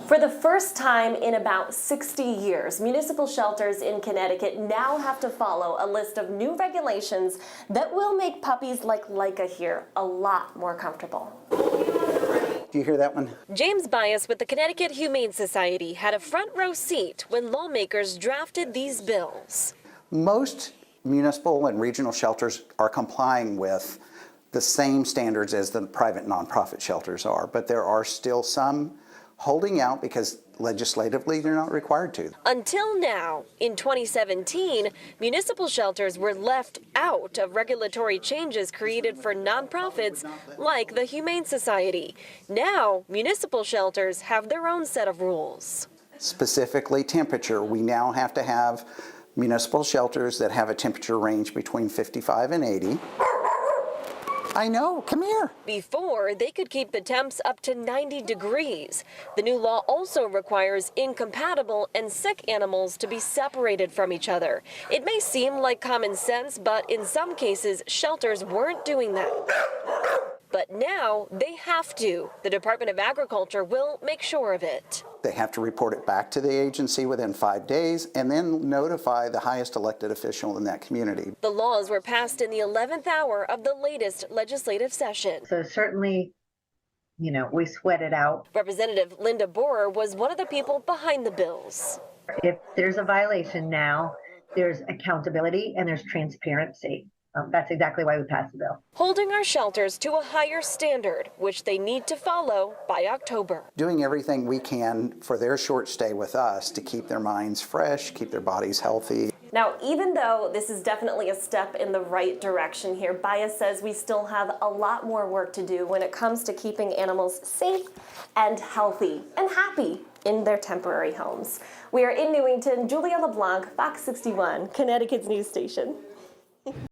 For the first time in about 60 years, municipal shelters in Connecticut now have to follow a list of new regulations that will make puppies like Laika here a lot more comfortable. Do you hear that one? James Bias with the Connecticut Humane Society had a front row seat when lawmakers drafted these bills. Most municipal and regional shelters are complying with the same standards as the private nonprofit shelters are, but there are still some holding out because legislatively they're not required to. Until now, in 2017, municipal shelters were left out of regulatory changes created for nonprofits like the Humane Society. Now, municipal shelters have their own set of rules. Specifically temperature, we now have to have municipal shelters that have a temperature range between 55 and 80. I know, come here. Before, they could keep the temps up to 90 degrees. The new law also requires incompatible and sick animals to be separated from each other. It may seem like common sense, but in some cases, shelters weren't doing that. But now they have to. The Department of Agriculture will make sure of it. They have to report it back to the agency within 5 days and then notify the highest elected official in that community. The laws were passed in the 11th hour of the latest legislative session. So certainly, we sweat it out. Representative Linda Borer was one of the people behind the bills. If there's a violation now, there's accountability and there's transparency. That's exactly why we passed the bill. Holding our shelters to a higher standard, which they need to follow by October. Doing everything we can for their short stay with us to keep their minds fresh, keep their bodies healthy. Now, even though this is definitely a step in the right direction here, Bias says we still have a lot more work to do when it comes to keeping animals safe and healthy and happy in their temporary homes. We are in Newington. Julia LeBlanc, Fox 61, Connecticut's news station.